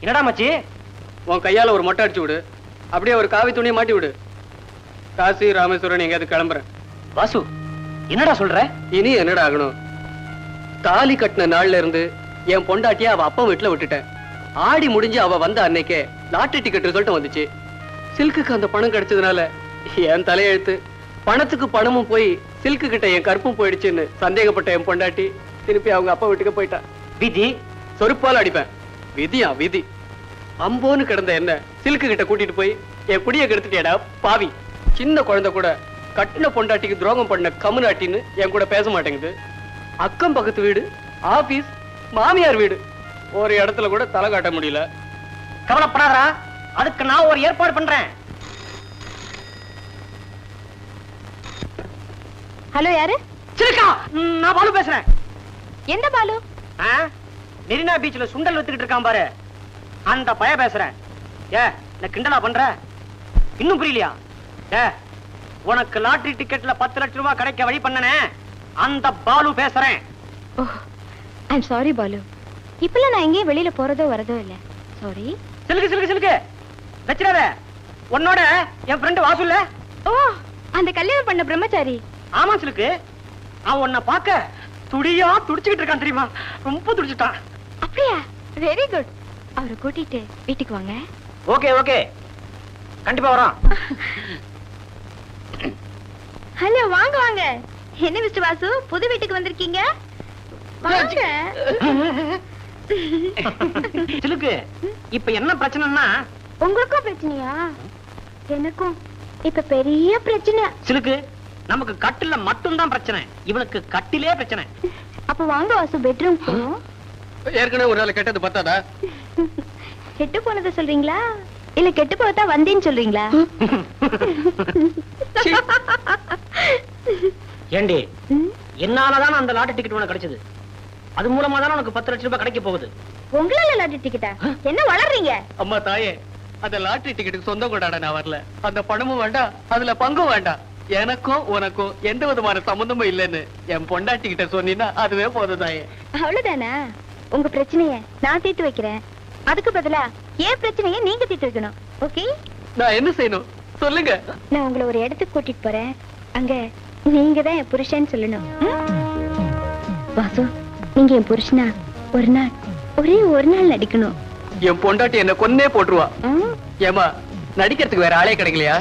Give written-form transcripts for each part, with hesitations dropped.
என்னடா மச்சி? உன் கையால ஒரு மொட்டை அடிச்சு விடு, அப்படியே ஒரு காவி துணியை மாட்டி விடு. காசி ராமேஸ்வரன் எங்கேயாவது கிளம்புறேன். வாசு, என்னடா சொல்ற? இனி என்னடா ஆகணும்? தாலி கட்டின நாள்ல இருந்து என் பொண்டாட்டிய அவ அப்பா வீட்டுல விட்டுட்டேன். ஆடி முடிஞ்சு அவ வந்த அன்னைக்கே லாட்டரி டிக்கெட் ரிசல்ட் வந்துச்சு. சில்க்குக்கு அந்த பணம் கிடைச்சதுனால என் தலையெழுத்து. பணத்துக்கு பணமும் போய் சில்க்கு கிட்ட என் கற்பும் போயிடுச்சுன்னு சந்தேகப்பட்ட என் பொண்டாட்டி திருப்பி அவங்க அப்பா வீட்டுக்கு போயிட்டா. விதி சொருப்பால் அடிப்பேன். விதியா விதி? அம்போன்னு கிடந்த என்ன சில்க்கு கிட்ட கூட்டிட்டு போய் என் குடிய கெடுத்துட்டேடா பாவி. சின்ன குழந்தை கூட கட்டின பொண்டாட்டிக்கு துரோகம் பண்ண கம்முனாட்டின்னு என் கூட பேச மாட்டேங்குது. அக்கம் பக்கத்து வீடு, ஆபீஸ், மாமியார் வீடு, ஒரு இடத்துல கூட தலை காட்ட முடியல. கவலைப்படாதடா, அதுக்கு நான் ஒரு ஏற்பாடு பண்றேன். ஹலோ, யாரு? சிலுக்கா, நான் பாலு பேசுறேன். எந்த பாலு? மெரினா பீச்ல சுண்டல் வித்துக்கிட்டு இருக்கான் பாரு, அந்த பய பேசுறேன். நான் கிண்டலா பண்ற? இன்னும் புரியலையா? உனக்கு லாட்டரி டிக்கெட்ல 10 லட்சம் ரூபாய் கிடைக்க வழி பண்ணனே, அந்த பாலு பேசுறேன். ஐம் சாரி பாலு, இப்பெல்லாம் நான் எங்கேயும் வெளியில போறதோ வரதோ இல்ல. சாரி. சிலுக்கு சிலுக்கு சிலுக்கு வச்சிடாத. உன்னோட என் ஃப்ரெண்ட் வாசு இல்ல? ஓ, அந்த கல்யாணம் பண்ண பிரம்மச்சாரி. ஆமா சிலுக்கு, அவன் உன்னை பார்க்க துடியா துடிச்சுக்கிட்டு இருக்கான் தெரியுமா? ரொம்ப துடிச்சுட்டான். அப்படியா? Very good. அவரை கூட்டிட்டு வீட்டுக்கு வாங்க. ஓகே ஓகே, கண்டிப்பா வரோம். ஹலோ, வாங்க வாங்க. என்ன மிஸ்டர் வாசு, புது வீட்டுக்கு வந்திருக்கீங்க? வாங்க. சிலுக்கு, இப்ப என்ன பிரச்சனைன்னா? உங்களுக்கும் பிரச்சனையா? எனக்கும் இப்ப பெரிய பிரச்சனை. சிலுக்கு, நமக்கு கட்டில மட்டும் தான் பிரச்சனை, இவனுக்கு கட்டிலே பிரச்சனை. அப்ப வாங்க வாசு, பெட்ரூம் போறோம். ஏற்கனவே ஒரு நாள் கெட்டது பத்தாதா? கெட்டு போனதை சொல்றீங்களா இல்ல கெட்டு போதா வந்தேன்னு சொல்றீங்களா? ஏண்டி, என்னாலதான் அந்த லாட்டரி டிக்கெட் உனக்கு கிடைச்சது. அது மூலமா தான் உனக்கு 10 லட்சம் ரூபாய் கிடைக்க போகுது. உங்களால லாட்டரி டிக்கெட்டா? என்ன வளர்றீங்க? அம்மா தாயே, அந்த லாட்டரி டிக்கெட்டுக்கு சொந்தம் கொண்டாட நான் வரல. அந்த பணமும் வேண்டாம், அதுல பங்கும் வேண்டாம். எனக்கும் உனக்கும் எந்த விதமான சம்பந்தமும் இல்லைன்னு என் பொண்டாட்டி கிட்ட சொன்னீங்கன்னா அதுவே போதும் தாயே. அவ்வளவுதானா? உங்க பிரச்சனைய நான் தீர்த்து வைக்கிறேன். அதுக்கு பதிலா ஏன் பிரச்சனைய நீங்க தீர்த்து வைக்கணும். ஓகே? நான் என்ன செய்யணும் சொல்லுங்க. நான் உங்களை ஒரு இடத்துக்கு கூட்டிட்டு போறேன். அங்க நீங்க தான் என் புருஷன் சொல்லணும். வாசு, நீங்க என் புருஷனா ஒரு நாள், ஒரே ஒரு நாள் நடிக்கணும். என் பொண்டாட்டி என்ன கொன்னே போட்டுருவா. ஏமா, நடிக்கிறதுக்கு வேற ஆளே கிடைக்கலையா?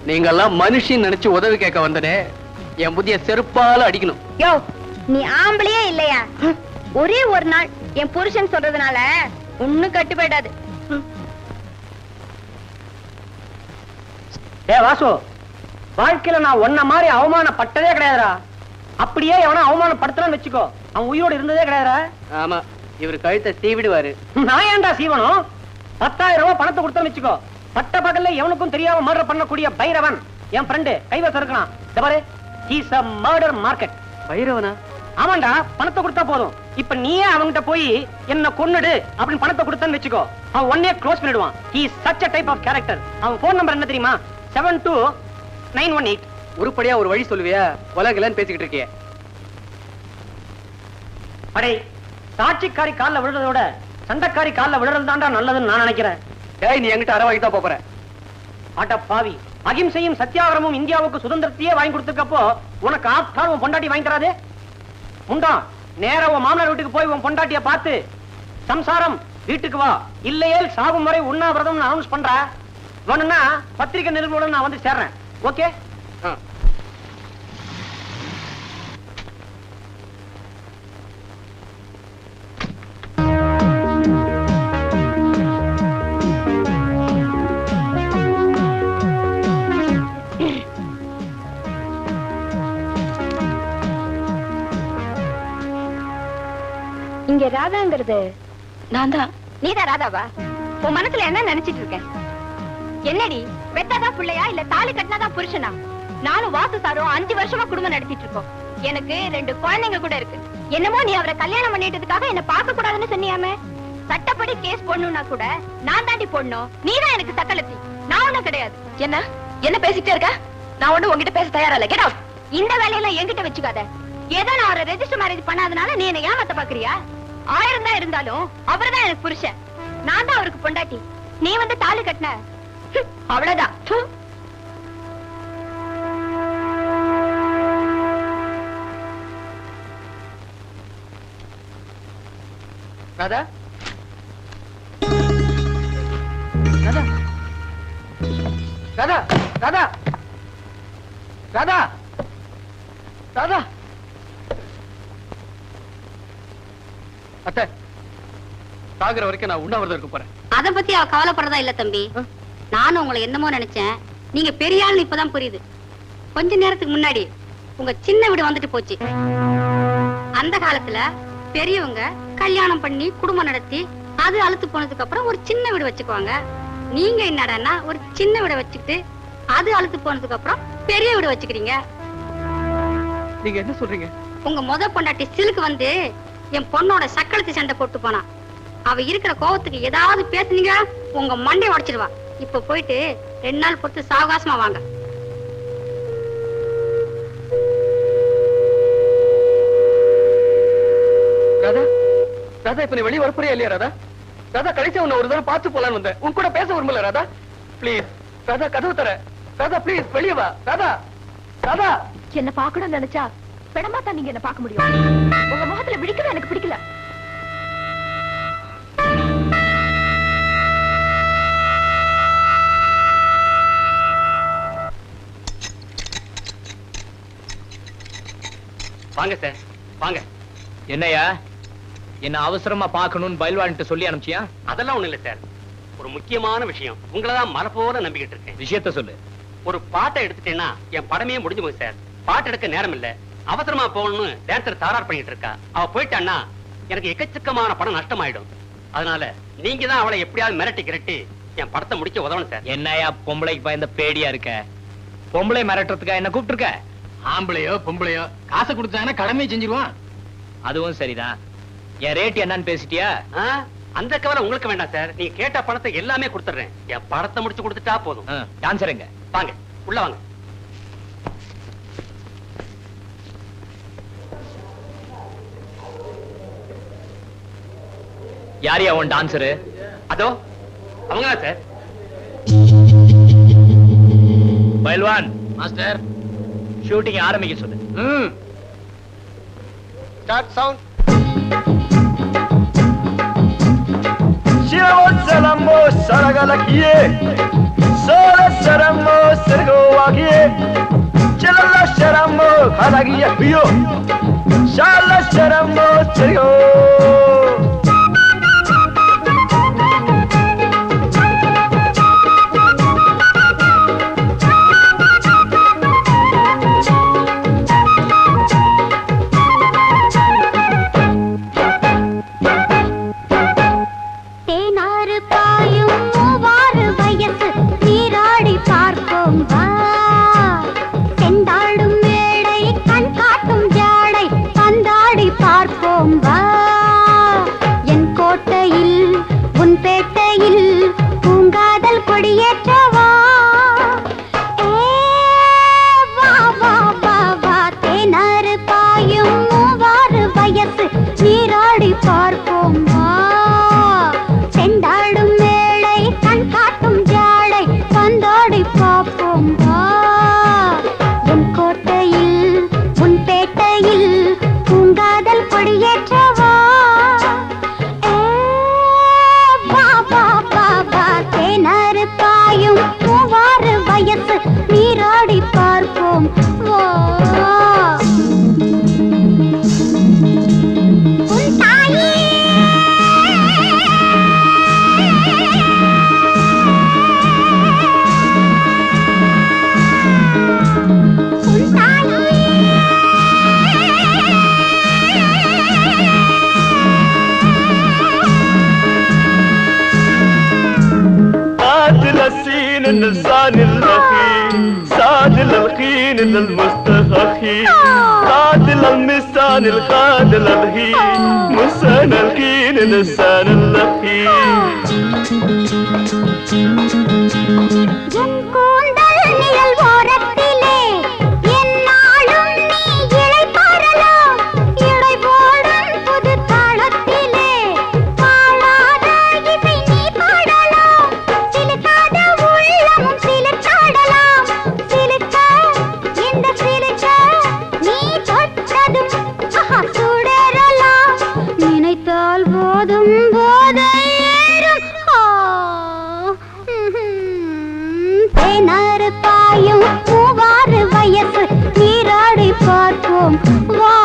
நீங்க எல்லாம் மனுஷன் நினைச்சு உதவி கேட்க வந்தனே, என் புதிய செருப்பால அடிக்கணும். யோ, நீ ஆம்பளையே இல்லையா? ஒரே ஒரு நாள் என் புருஷன் சொல்றதுனால ஒண்ணும் கட்டு போயிடாது. வாசு, வாழ்க்கையில நான் ஒன்ன மாதிரி அவமானப்பட்டதே கிடையாதுடா. அப்படியே எவனா அவமானப்படுத்தலாம்னு வச்சுக்கோ, அவன் உயிரோடு இருந்ததே கிடையாதுடா. ஆமா, இவர் கழுத்தை தீவிடுவாரு. நான் ஏன்டா சீவனம்? 10,000 ரூபாய் பணத்தை கொடுத்தா வச்சுக்கோ, பட்ட பகல்ல எவனுக்கும் தெரியாம மர்டர் பண்ணக்கூடிய பைரவன் என் ஃப்ரெண்டு கைவசம் இருக்கான். பாரு, ஹீஸ் a murder market. பைரவனா? ஆமாண்டா, பணத்தை கொடுத்தா போதும். இப்ப நீயே அவன்கிட்ட போய் என்ன கொன்னுடு அப்படின்னு பணத்தை கொடுத்தான்னு வச்சுக்கோ, அவன் ஒன்னே க்ளோஸ் பண்ணிடுவான். he is such a type of character. அவன் போன் நம்பர் என்ன தெரியுமா? 72918. உருப்படியா ஒரு வழி சொல்லுவியா? உலகலன்னு பேசிக்கிட்டு இருக்கிய. அடே, சாட்சிக்காரி கால்ல விழுறதோட சண்டைக்காரி கால்ல விழுறது தான்டா நல்லதுன்னு நான் நினைக்கிறேன். நீ என்கிட்ட அரை வாங்கி தான் போற. ஆட்ட பாவி, அகிம்சையும் சத்தியாகிரமும் இந்தியாவுக்கு சுதந்திரத்தையே வாங்கி கொடுத்துருக்கப்போ உனக்கு ஆப்டால் உன் பொண்டாட்டி வாங்கி தராது? முண்டா, நேரா உன் மாமனார் வீட்டுக்கு போய் உன் பொண்டாட்டிய பார்த்து சம்சாரம் வீட்டுக்கு வா, இல்லையே சாகும் வரை உண்ணாவிரதம் அனௌன்ஸ் பண்ற. வேணும்னா பத்திரிகை நிருபர்களுடன் நான் வந்து சேர்றேன். ஓகே? இங்க ராதாங்கிறது நான் தான். நீதான் ராதாவா? உன் மனசுல என்ன நினைச்சிட்டு இருக்க? என்னடி, பெத்தாதான் பிள்ளையா இல்ல தாலி கட்டினாதான் புருஷனா? நானும் வாசு சாரும் 5 வருஷமா குடும்பம் நடத்திட்டு இருக்கோம். எனக்கு 2 குழந்தைங்க கூட இருக்கு. என்னமோ நீ அவரை கல்யாணம் பண்ணிட்டதுக்காக என்ன பார்க்க கூடாதுன்னு சொன்னியாமே. சட்டப்படி கேஸ் போடணும்னா கூட நான் தாண்டி போடணும். நீதான் எனக்கு சக்கலத்தி, நான் ஒண்ணும் கிடையாது. என்ன பேசிட்டே இருக்க? நான் ஒண்ணு உங்ககிட்ட பேச தயாரா இல்ல. Get out. இந்த வேலையெல்லாம் என்கிட்ட வச்சுக்காத. ஏதோ நான் அவரை ரெஜிஸ்டர் மேரேஜ் பண்ணாதனால நீ என்ன ஏமாத்த பாக்குறியா? 1000 தான் இருந்தாலும் அவர்தான் எனக்கு புருஷன். நான் தான் அவருக்கு பொண்டாட்டி. நீ வந்து தாலி கட்டின அவ்வளவுதான். ராதா ராதா ராதா ராதா ராதா ராதா அத்தை, சாகுற வரைக்கும் நான் உண்ணாவிரதம் இருக்க போறேன். அத பத்தி அவ கவலைப்படுறதா இல்ல தம்பி. நானும் உங்களை என்னமோ நினைச்சேன். நீங்க பெரிய ஆள்னு இப்பதான் புரியுது. கொஞ்ச நேரத்துக்கு முன்னாடி உங்க சின்ன வீடு வந்துட்டு போச்சு. அந்த காலத்துல பெரியவங்க கல்யாணம் பண்ணி குடும்பம் நடத்தி அது அழுத்து போனதுக்கு அப்புறம் ஒரு சின்ன வீடு வச்சுக்குவாங்க. நீங்க என்னடா ஒரு சின்ன வீடு வச்சுக்கிட்டு அது அழுத்து போனதுக்கு அப்புறம் பெரிய வீடு வச்சுக்கிறீங்க. நீங்க என்ன சொல்றீங்க? உங்க முத பொண்டாட்டி சிலுக்கு வந்து என் பொண்ணோட சக்களத்து சண்டை போட்டு போனா. அவ இருக்கிற கோவத்துக்கு ஏதாவது பேசுனீங்க உங்க மண்டை உடைச்சிடுவா. இப்ப போயிட்டு 2 நாள் பொறுத்து சாவகாசமா வாங்க. ராதா ராதா, இப்ப நீ வெளியே வரப்போறியா இல்லையா? ராதா ராதா, கடைசியா உன்னை ஒரு தடவை பார்த்து போலான்னு வந்தேன். உன் கூட பேச விரும்பல. ராதா பிளீஸ். ராதா, கதவு தர. ராதா பிளீஸ், வெளியே வா. ராதா ராதா, என்ன பாக்கணும்னு நினைச்சா பெடமா தான் நீங்க என்ன பார்க்க முடியும். உங்க முகத்துல விழிக்கிறது எனக்கு பிடிக்கல. வாங்க சார், வாங்க. என்னையா, என்ன அவசரமா பாக்கணும்னு பயில்வான்ட்டு சொல்லி அனுப்பிச்சியா? அதெல்லாம் ஒண்ணு இல்ல சார். ஒரு முக்கியமான விஷயம். உங்களதான் மலை போல நம்பிக்கிட்டு இருக்கேன். விஷயத்த சொல்லு. ஒரு பாட்டை எடுத்துட்டேன்னா என் படமே முடிஞ்சு போகுது சார். பாட்டு எடுக்க நேரம் இல்ல. அவசரமா போகணும்னு டான்சர் தாரார் பண்ணிட்டு இருக்கா. அவ போயிட்டான்னா எனக்கு எக்கச்சக்கமான படம் நஷ்டமாயிடும். அதனால நீங்க தான் அவளை எப்படியாவது மிரட்டி கிரட்டி என் படத்தை முடிக்க உதவணும் சார். என்னையா பொம்பளைக்கு பயந்த பேடியா இருக்க? பொம்பளை மிரட்டுறதுக்கா என்ன கூப்பிட்டு இருக்க? ஆம்பளையோ பொம்பளையோ காசை கொடுத்தாங்கன்னா கடமையை செஞ்சிருவான். அதுவும் சரிதான். என் ரேட் என்னன்னு பேசிட்டியா? அந்த கவலை உங்களுக்கு வேண்டாம் சார். நீங்க கேட்ட பணத்தை எல்லாமே கொடுத்துறேன். என் படத்தை முடிச்சு கொடுத்துட்டா போதும். டான்சர் எங்க? வாங்க, உள்ள வாங்க. யாரியா உன் டான்சரு? அதோ அவங்கதான் சார். பயில்வான் மாஸ்டர், ஷூட்டிங் ஆரம்பிக்க சொல்லு. Start sound. Salamo saragalakiye sara saramo sergo wagiye chalala sharamo khadagiye biyo shala sharamo sergo اللسان الأخي سادل الخين المستخخي قاتل المسان القاتل الهي مسان الخين لسان الأخي இளை போடும் புது தாளத்திலே பாழாத இசை நீ வயசு நீராடி பார்ப்போம் வா.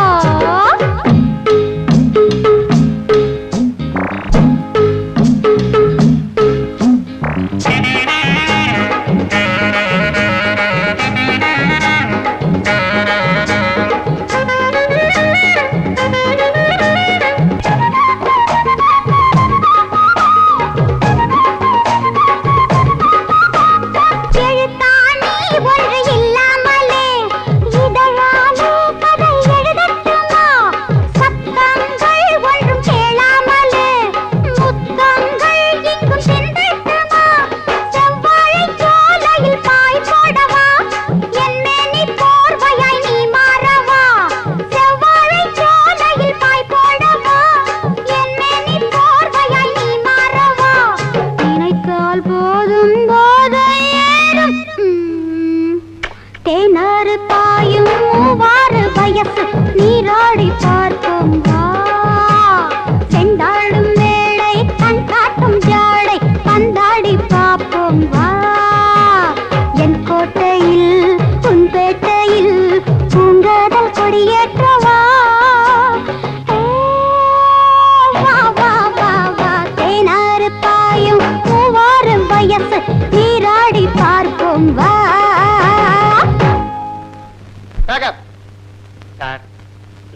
சார்,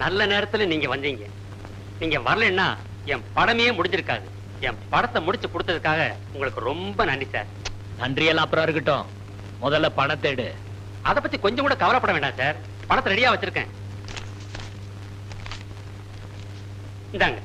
நல்ல நேரத்துல நீங்க வந்தீங்க. நீங்க வரலன்னா என் படமே முடிஞ்சிருக்காது. என் படத்தை முடிச்சு கொடுத்ததுக்காக உங்களுக்கு ரொம்ப நன்றி சார். நன்றியெல்லாம் அப்புறம் இருக்கட்டும், முதல்ல பணத்தை எடு. அதை பத்தி கொஞ்சம் கூட கவலைப்பட வேண்டாம் சார். படத்தை ரெடியா வச்சிருக்கேன். இந்தாங்க.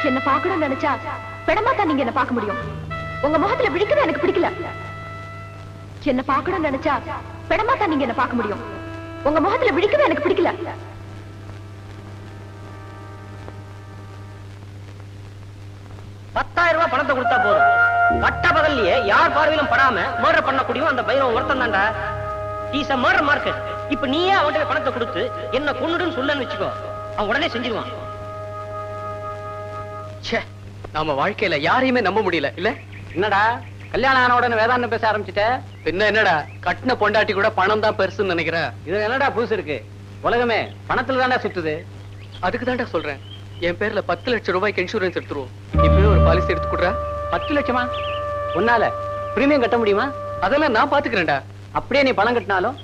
என்ன பார்க்கணும்னு நினைச்சா பெடமா தான் நீங்க என்ன பார்க்க முடியும். உங்க முகத்துல விழிக்கிறது எனக்கு பிடிக்கல. என்ன பார்க்கணும்னு நினைச்சா பெடமா தான் நீங்க என்ன பார்க்க முடியும். உங்க முகத்துல விழிக்கிறது எனக்கு பிடிக்கல. ரூபாய் பணத்தை கொடுத்தா போதும். பட்ட பகல்லையே யார் பார்வையிலும் படாம மர்டர் பண்ணக்கூடிய அந்த பைரவன் ஒருத்தன் தான்டா. Is a murder market. இப்ப நீயே அவன்கிட்ட பணத்தை கொடுத்து என்ன கொன்னுடுன்னு சொல்லன்னு வச்சுக்கோ, அவன் உடனே செஞ்சிருவான். நாம வாழ்க்கையில யாரையுமே நம்ப முடியல இல்ல? என்னடா கல்யாணம் ஆன உடனே வேதாந்தம் பேச ஆரம்பிச்சுட்ட? பின்ன என்னடா, கட்டின பொண்டாட்டி கூட பணம் தான் பெருசுன்னு நினைக்கிறேன். இது என்னடா புதுசு இருக்கு? உலகமே பணத்துல தானே சுத்துது. அதுக்கு தான்டா சொல்றேன், என் பேர்ல 10 லட்சம் ரூபாய்க்கு இன்சூரன்ஸ் எடுத்துருவோம். இப்பவே ஒரு பாலிசி எடுத்து கொடுறா. 10 லட்சமா? உன்னால பிரீமியம் கட்ட முடியுமா? அதெல்லாம் நான் பாத்துக்கிறேன்டா. அப்படியே நீ பணம் கட்டினாலும்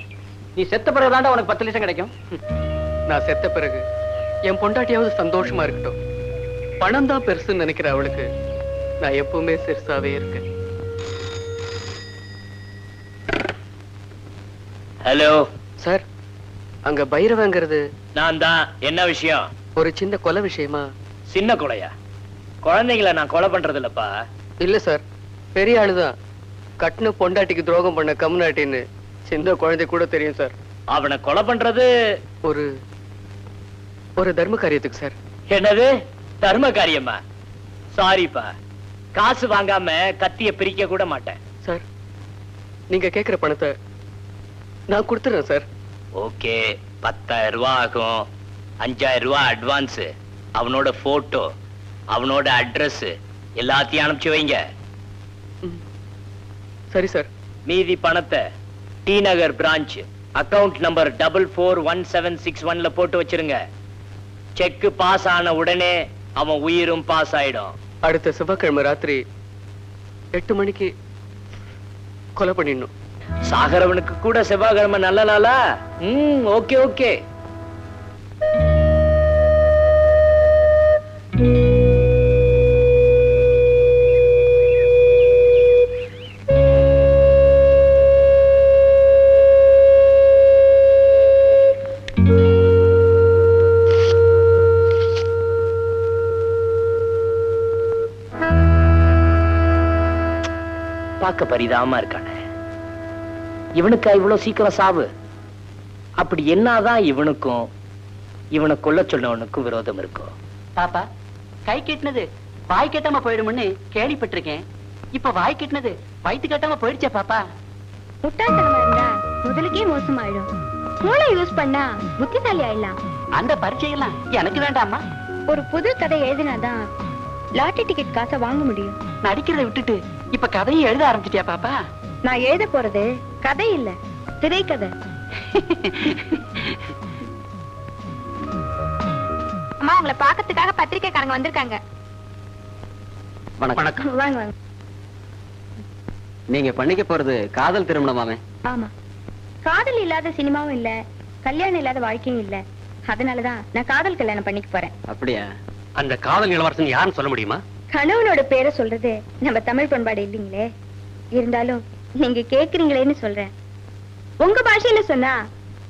நீ செத்த பிறகுதான்டா உனக்கு 10 லட்சம் கிடைக்கும். நான் செத்த பிறகு என் பொண்டாட்டியாவது சந்தோஷமா இருக்கட்டும். பணம் தான் பெருசுன்னு நினைக்கிற அவளுக்கு நான் எப்பவுமே சிறுசாவே இருக்கேன். ஹலோ சார், அங்க பைரவங்கிறது நான் தான். என்ன விஷயம்? ஒரு சின்ன கொலை விஷயமா? சின்ன கொலையா? குழந்தைங்கள நான் கொலை பண்றது இல்லப்பா. இல்ல சார், பெரிய ஆளுதான். கட்டின பொண்டாட்டிக்கு துரோகம் பண்ண கம்நாட்டின்னு சின்ன குழந்தை கூட தெரியும் சார். அவனை கொலை பண்றது ஒரு ஒரு தர்ம காரியத்துக்கு சார். என்னது தர்ம காரியமா? சாரிப்பா, காசு வாங்காம கத்திய பிரிக்க கூட மாட்டேன். சார், நீங்க கேக்குற பணத்தை நான் கொடுத்துறேன் சார். ஓகே, 10,000 ரூபாய் ஆகும். 5,000 ரூபாய் அட்வான்ஸ், அவனோட போட்டோ, அவனோட அட்ரஸ் எல்லாத்தையும் அனுப்பிச்சு வைங்க. சரி சார். மீதி பணத்தை டி நகர் பிரான்ச் அக்கவுண்ட் நம்பர் 441761ல போட்டு வச்சிருங்க. செக் பாஸ் ஆன உடனே அவன் உயிரும் பாஸ் ஆயிடும். அடுத்த செவ்வாய்க்கிழமை ராத்திரி 8 மணிக்கு கொலை பண்ணிடணும். சாகரவனுக்கு கூட செவ்வாய்க்கிழமை நல்ல நாளா? Okay okay. பார்க்க பரிதாபமா இருக்கானே, இவனுக்கா இவ்வளவு சீக்கிரம் சாவு? அப்படி என்னதான் இவனுக்கும் இவனை கொல்ல சொன்னவனுக்கும் விரோதம் இருக்கும்? பாப்பா, கை கெட்டினது வாய் கெட்டாம போயிடும்னு கேள்விப்பட்டிருக்கேன். இப்ப வாய் கெட்டினது வயிற்று கட்டாம போயிடுச்சே பாப்பா. முட்டாள்தனமா இருந்தா முதலுக்கே மோசமாயிடும். மூளை யூஸ் பண்ணா புத்திசாலி ஆயிடலாம். அந்த பரீட்சையெல்லாம் எனக்கு வேண்டாமா? ஒரு புது கதை எழுதினாதான் லாட்டரி டிக்கெட் காசை வாங்க முடியும். நடிக்கிறத விட்டுட்டு இப்ப கதையை எழுத ஆரம்பிச்சிட்டியா பாப்பா? நான் எழுத போறது கதை இல்ல, திரைக்கதை. அம்மா, உங்களை பாக்கிறதுக்காக பத்திரிக்கைக்காரங்க வந்திருக்காங்க. வணக்கம். வாங்க வாங்க. நீங்க பண்ணிக்க போறது காதல் திருமணமாமே? ஆமா, காதல் இல்லாத சினிமாவும் இல்ல, கல்யாணம் இல்லாத வாழ்க்கையும் இல்ல. அதனாலதான் நான் காதல் கல்யாணம் பண்ணிக்க போறேன். அப்படியா? அந்த காதல் இளவரசன் யாருன்னு சொல்ல முடியுமா? கணவனோட பேரை சொல்றது நம்ம தமிழ் பண்பாடு இல்லைங்களே. இருந்தாலும் நீங்க கேக்குறீங்களேன்னு சொல்றேன். உங்க பாஷையில சொன்னா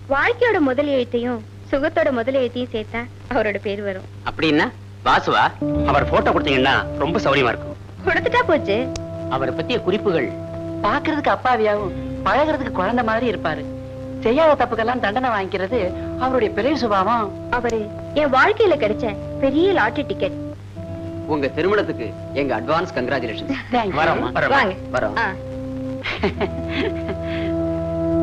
வாழ்க்கையோட முதல் எழுத்தையும் சுகத்தோட முதல் எழுத்தையும் சேர்த்தா அவரோட பேர் வரும். அப்படின்னா வாசுவா, அவர் போட்டோ கொடுத்தீங்கன்னா ரொம்ப சௌரியமா இருக்கும். கொடுத்துட்டா போச்சு. அவரை பத்திய குறிப்புகள் பாக்குறதுக்கு அப்பாவியாவும் பழகிறதுக்கு குழந்தை மாதிரி இருப்பாரு. செய்யாத தப்புக்கெல்லாம் தண்டனை வாங்கிக்கிறது அவருடைய பெரிய சுபாவம். அவரு என் வாழ்க்கையில கிடைச்ச பெரிய லாட்டரி டிக்கெட். உங்க திருமணத்துக்கு எங்க அட்வான்ஸ் கங்க்ராச்சுலேஷன். Thank you. வரோம். வாங்க. வரோம். ஆ.